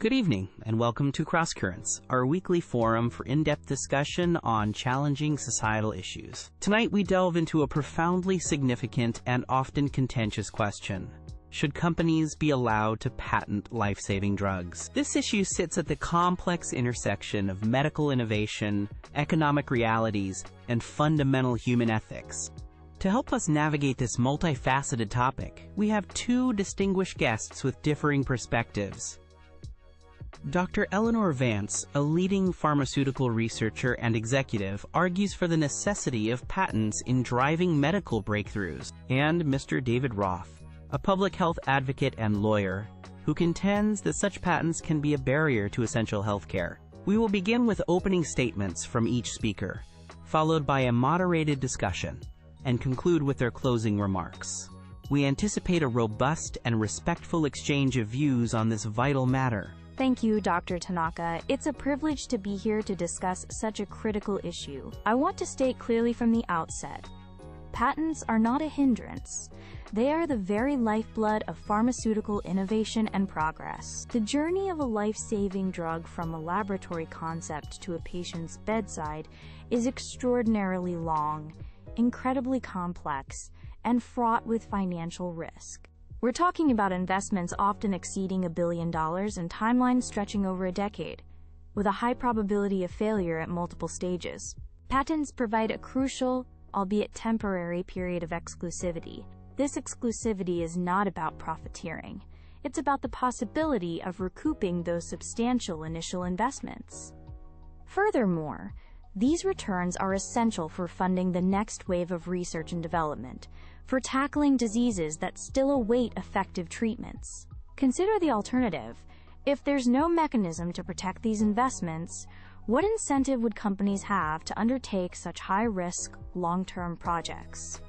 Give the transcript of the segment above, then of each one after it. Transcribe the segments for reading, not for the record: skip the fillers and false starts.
Good evening, and welcome to Crosscurrents, our weekly forum for in-depth discussion on challenging societal issues. Tonight we delve into a profoundly significant and often contentious question. Should companies be allowed to patent life-saving drugs? This issue sits at the complex intersection of medical innovation, economic realities, and fundamental human ethics. To help us navigate this multifaceted topic, we have two distinguished guests with differing perspectives. Dr. Eleanor Vance, a leading pharmaceutical researcher and executive, argues for the necessity of patents in driving medical breakthroughs, and Mr. David Roth, a public health advocate and lawyer, who contends that such patents can be a barrier to essential healthcare. We will begin with opening statements from each speaker, followed by a moderated discussion, and conclude with their closing remarks. We anticipate a robust and respectful exchange of views on this vital matter. Thank you, Dr. Tanaka. It's a privilege to be here to discuss such a critical issue. I want to state clearly from the outset, patents are not a hindrance. They are the very lifeblood of pharmaceutical innovation and progress. The journey of a life-saving drug from a laboratory concept to a patient's bedside is extraordinarily long, incredibly complex, and fraught with financial risk. We're talking about investments often exceeding $1 billion and timelines stretching over a decade, with a high probability of failure at multiple stages. Patents provide a crucial, albeit temporary, period of exclusivity. This exclusivity is not about profiteering. It's about the possibility of recouping those substantial initial investments. Furthermore, these returns are essential for funding the next wave of research and development, for tackling diseases that still await effective treatments. Consider the alternative. If there's no mechanism to protect these investments, what incentive would companies have to undertake such high-risk, long-term projects?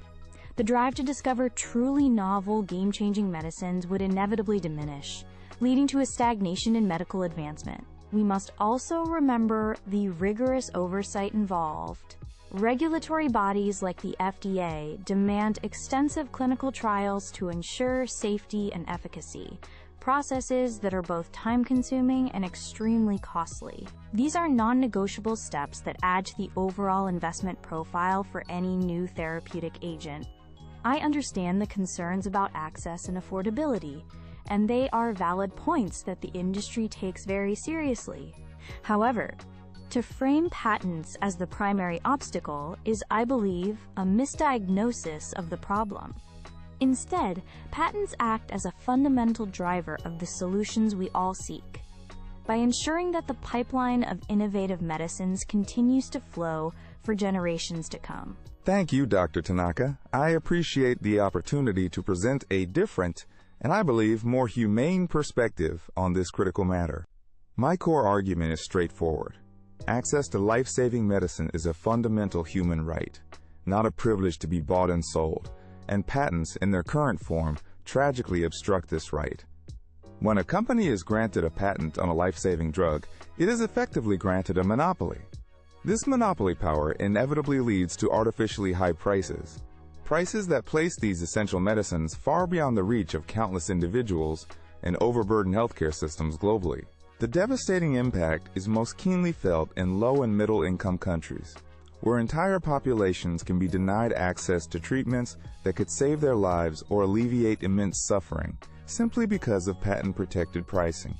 The drive to discover truly novel, game-changing medicines would inevitably diminish, leading to a stagnation in medical advancement. We must also remember the rigorous oversight involved. Regulatory bodies like the FDA demand extensive clinical trials to ensure safety and efficacy, processes that are both time-consuming and extremely costly. These are non-negotiable steps that add to the overall investment profile for any new therapeutic agent. I understand the concerns about access and affordability, and they are valid points that the industry takes very seriously. However, to frame patents as the primary obstacle is, I believe, a misdiagnosis of the problem. Instead, patents act as a fundamental driver of the solutions we all seek. By ensuring that the pipeline of innovative medicines continues to flow for generations to come. Thank you, Dr. Tanaka. I appreciate the opportunity to present a different, and I believe more humane perspective on this critical matter. My core argument is straightforward. Access to life-saving medicine is a fundamental human right, not a privilege to be bought and sold, and patents in their current form tragically obstruct this right. When a company is granted a patent on a life-saving drug, it is effectively granted a monopoly. This monopoly power inevitably leads to artificially high prices, prices that place these essential medicines far beyond the reach of countless individuals and overburden healthcare systems globally. The devastating impact is most keenly felt in low and middle-income countries, where entire populations can be denied access to treatments that could save their lives or alleviate immense suffering simply because of patent-protected pricing.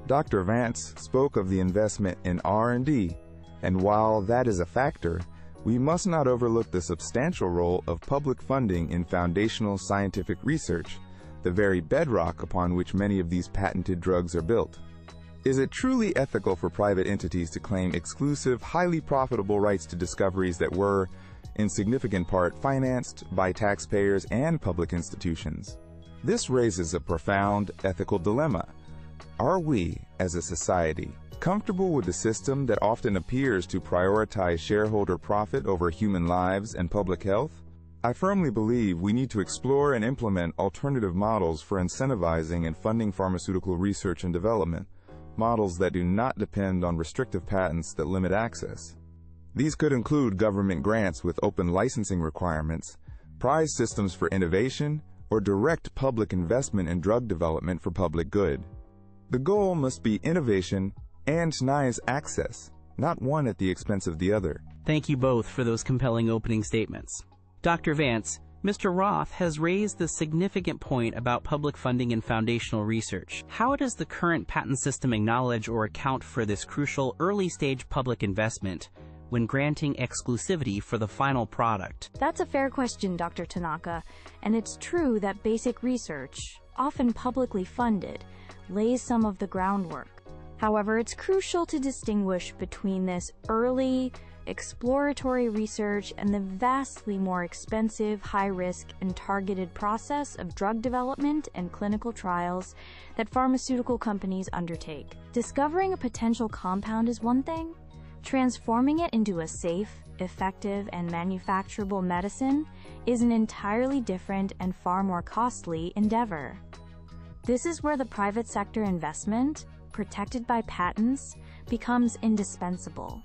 Dr. Vance spoke of the investment in R&D, and while that is a factor, we must not overlook the substantial role of public funding in foundational scientific research, the very bedrock upon which many of these patented drugs are built. Is it truly ethical for private entities to claim exclusive, highly profitable rights to discoveries that were, in significant part, financed by taxpayers and public institutions? This raises a profound ethical dilemma. Are we, as a society, comfortable with a system that often appears to prioritize shareholder profit over human lives and public health? I firmly believe we need to explore and implement alternative models for incentivizing and funding pharmaceutical research and development, models that do not depend on restrictive patents that limit access. These could include government grants with open licensing requirements, prize systems for innovation, or direct public investment in drug development for public good. The goal must be innovation and nice access, not one at the expense of the other. Thank you both for those compelling opening statements. Dr. Vance, Mr. Roth has raised the significant point about public funding and foundational research. How does the current patent system acknowledge or account for this crucial early-stage public investment when granting exclusivity for the final product? That's a fair question, Dr. Tanaka, and it's true that basic research, often publicly funded, lays some of the groundwork. However, it's crucial to distinguish between this early, exploratory research and the vastly more expensive, high-risk, and targeted process of drug development and clinical trials that pharmaceutical companies undertake. Discovering a potential compound is one thing. Transforming it into a safe, effective, and manufacturable medicine is an entirely different and far more costly endeavor. This is where the private sector investment, protected by patents, becomes indispensable.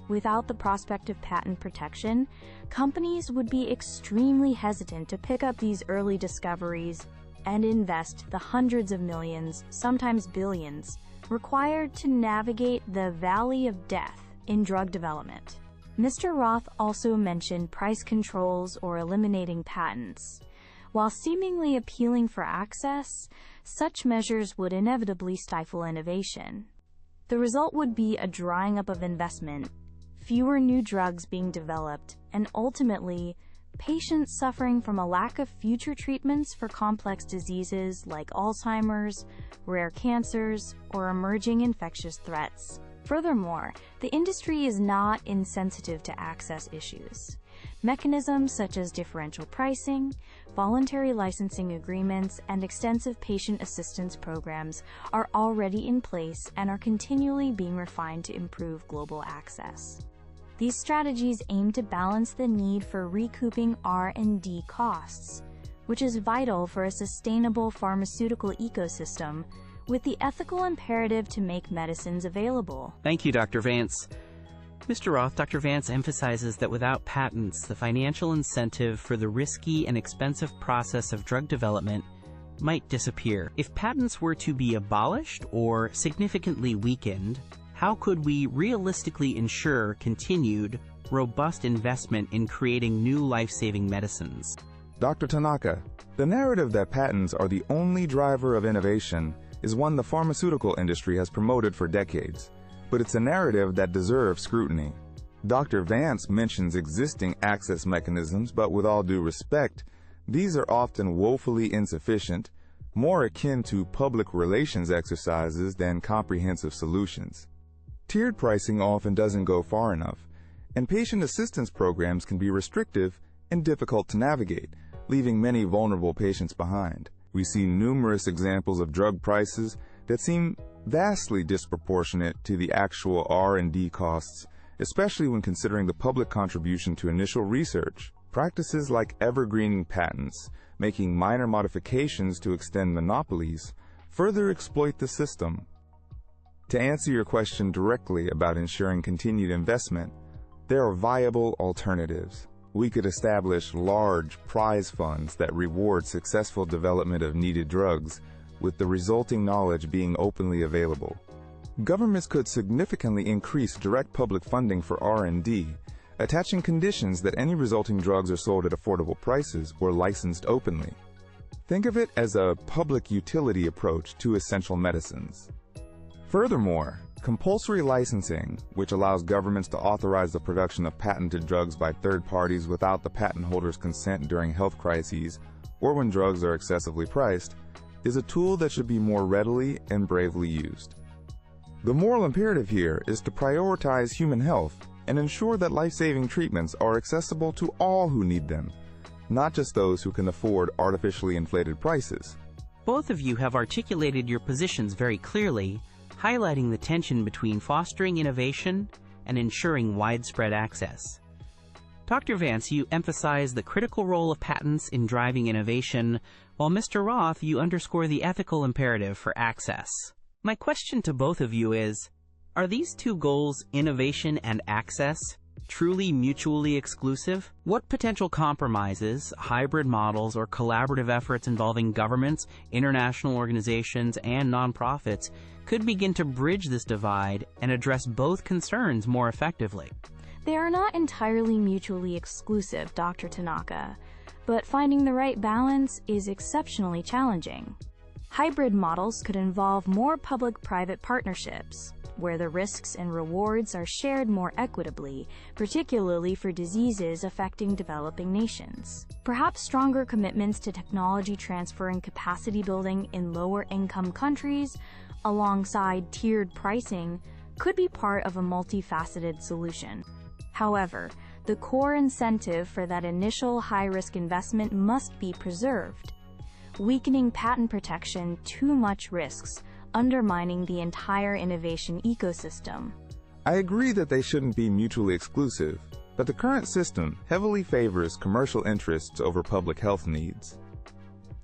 Without the prospect of patent protection, companies would be extremely hesitant to pick up these early discoveries and invest the hundreds of millions, sometimes billions, required to navigate the valley of death in drug development. Mr. Roth also mentioned price controls or eliminating patents. While seemingly appealing for access, such measures would inevitably stifle innovation. The result would be a drying up of investment, fewer new drugs being developed, and ultimately, patients suffering from a lack of future treatments for complex diseases like Alzheimer's, rare cancers, or emerging infectious threats. Furthermore, the industry is not insensitive to access issues. Mechanisms such as differential pricing, voluntary licensing agreements, and extensive patient assistance programs are already in place and are continually being refined to improve global access. These strategies aim to balance the need for recouping R&D costs, which is vital for a sustainable pharmaceutical ecosystem, with the ethical imperative to make medicines available. Thank you, Dr. Vance. Mr. Roth, Dr. Vance emphasizes that without patents, the financial incentive for the risky and expensive process of drug development might disappear. If patents were to be abolished or significantly weakened, how could we realistically ensure continued, robust investment in creating new life-saving medicines? Dr. Tanaka, the narrative that patents are the only driver of innovation is one the pharmaceutical industry has promoted for decades, but it's a narrative that deserves scrutiny. Dr. Vance mentions existing access mechanisms, but with all due respect, these are often woefully insufficient, more akin to public relations exercises than comprehensive solutions. Tiered pricing often doesn't go far enough, and patient assistance programs can be restrictive and difficult to navigate, leaving many vulnerable patients behind. We see numerous examples of drug prices that seem vastly disproportionate to the actual R&D costs, especially when considering the public contribution to initial research. Practices like evergreening patents, making minor modifications to extend monopolies, further exploit the system. To answer your question directly about ensuring continued investment, there are viable alternatives. We could establish large prize funds that reward successful development of needed drugs, with the resulting knowledge being openly available. Governments could significantly increase direct public funding for R&D, attaching conditions that any resulting drugs are sold at affordable prices or licensed openly. Think of it as a public utility approach to essential medicines. Furthermore, compulsory licensing, which allows governments to authorize the production of patented drugs by third parties without the patent holder's consent during health crises or when drugs are excessively priced, is a tool that should be more readily and bravely used. The moral imperative here is to prioritize human health and ensure that life-saving treatments are accessible to all who need them, not just those who can afford artificially inflated prices. Both of you have articulated your positions very clearly, highlighting the tension between fostering innovation and ensuring widespread access. Dr. Vance, you emphasize the critical role of patents in driving innovation, while Mr. Roth, you underscore the ethical imperative for access. My question to both of you is, are these two goals, innovation and access, truly mutually exclusive? What potential compromises, hybrid models, or collaborative efforts involving governments, international organizations, and nonprofits could begin to bridge this divide and address both concerns more effectively? They are not entirely mutually exclusive, Dr. Tanaka, but finding the right balance is exceptionally challenging. Hybrid models could involve more public-private partnerships, where the risks and rewards are shared more equitably, particularly for diseases affecting developing nations. Perhaps stronger commitments to technology transfer and capacity building in lower-income countries, alongside tiered pricing, could be part of a multifaceted solution. However, the core incentive for that initial high-risk investment must be preserved. Weakening patent protection too much risks undermining the entire innovation ecosystem. I agree that they shouldn't be mutually exclusive, but the current system heavily favors commercial interests over public health needs.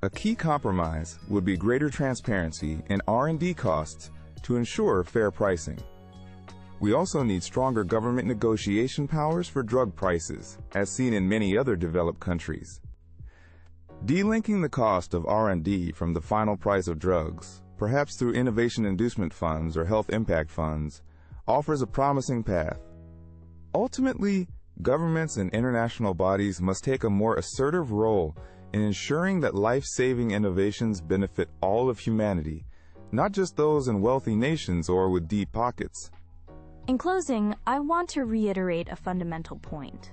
A key compromise would be greater transparency in R&D costs to ensure fair pricing. We also need stronger government negotiation powers for drug prices, as seen in many other developed countries. Delinking the cost of R&D from the final price of drugs, perhaps through innovation inducement funds or health impact funds, offers a promising path. Ultimately, governments and international bodies must take a more assertive role in ensuring that life-saving innovations benefit all of humanity, not just those in wealthy nations or with deep pockets. In closing, I want to reiterate a fundamental point.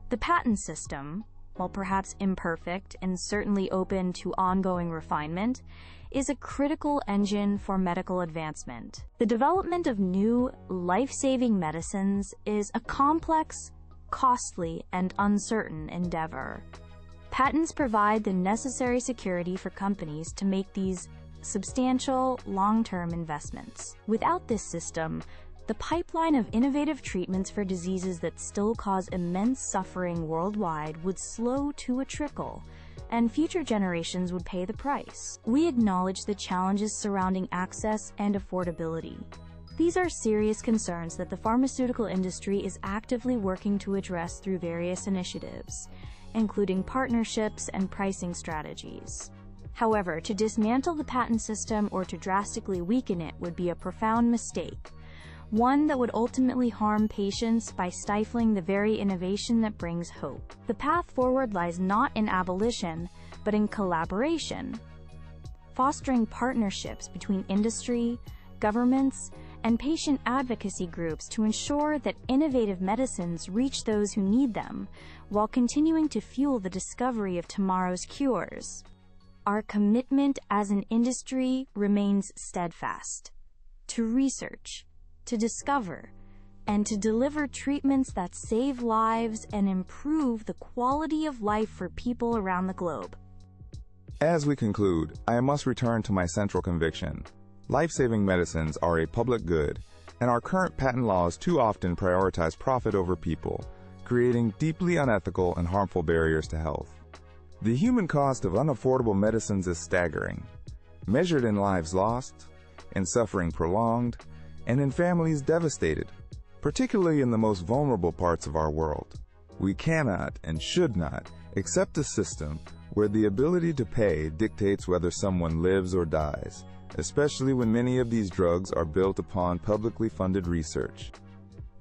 The patent system, while perhaps imperfect and certainly open to ongoing refinement, is a critical engine for medical advancement. The development of new, life-saving medicines is a complex, costly, and uncertain endeavor. Patents provide the necessary security for companies to make these substantial, long-term investments. Without this system, the pipeline of innovative treatments for diseases that still cause immense suffering worldwide would slow to a trickle, and future generations would pay the price. We acknowledge the challenges surrounding access and affordability. These are serious concerns that the pharmaceutical industry is actively working to address through various initiatives, including partnerships and pricing strategies. However, to dismantle the patent system or to drastically weaken it would be a profound mistake, one that would ultimately harm patients by stifling the very innovation that brings hope. The path forward lies not in abolition, but in collaboration, fostering partnerships between industry, governments, and patient advocacy groups to ensure that innovative medicines reach those who need them, while continuing to fuel the discovery of tomorrow's cures. Our commitment as an industry remains steadfast to research, to discover, and to deliver treatments that save lives and improve the quality of life for people around the globe. As we conclude, I must return to my central conviction. Life-saving medicines are a public good, and our current patent laws too often prioritize profit over people, creating deeply unethical and harmful barriers to health. The human cost of unaffordable medicines is staggering, measured in lives lost, in suffering prolonged, and in families devastated, particularly in the most vulnerable parts of our world. We cannot and should not accept a system where the ability to pay dictates whether someone lives or dies, especially when many of these drugs are built upon publicly funded research.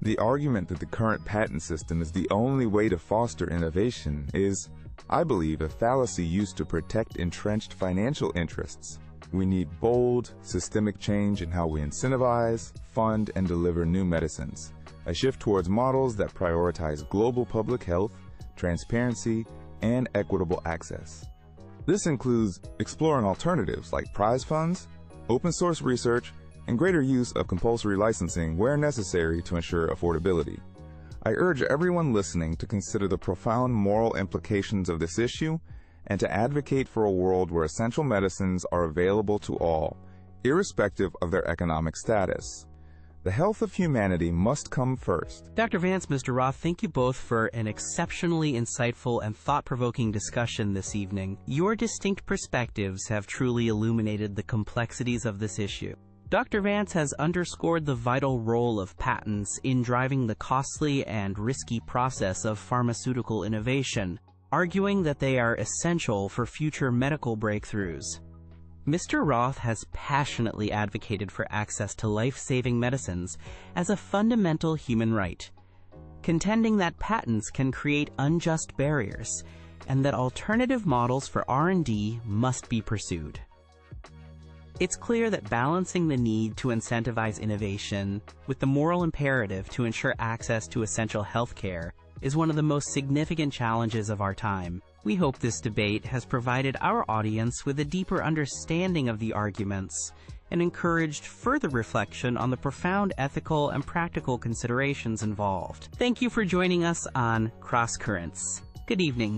The argument that the current patent system is the only way to foster innovation is, I believe, a fallacy used to protect entrenched financial interests. We need bold, systemic change in how we incentivize, fund, and deliver new medicines. A shift towards models that prioritize global public health, transparency, and equitable access. This includes exploring alternatives like prize funds, open source research, and greater use of compulsory licensing where necessary to ensure affordability. I urge everyone listening to consider the profound moral implications of this issue and to advocate for a world where essential medicines are available to all, irrespective of their economic status. The health of humanity must come first. Dr. Vance, Mr. Roth, thank you both for an exceptionally insightful and thought-provoking discussion this evening. Your distinct perspectives have truly illuminated the complexities of this issue. Dr. Vance has underscored the vital role of patents in driving the costly and risky process of pharmaceutical innovation, arguing that they are essential for future medical breakthroughs. Mr. Roth has passionately advocated for access to life-saving medicines as a fundamental human right, contending that patents can create unjust barriers and that alternative models for R&D must be pursued. It's clear that balancing the need to incentivize innovation with the moral imperative to ensure access to essential health care is one of the most significant challenges of our time. We hope this debate has provided our audience with a deeper understanding of the arguments and encouraged further reflection on the profound ethical and practical considerations involved. Thank you for joining us on Cross Currents. Good evening.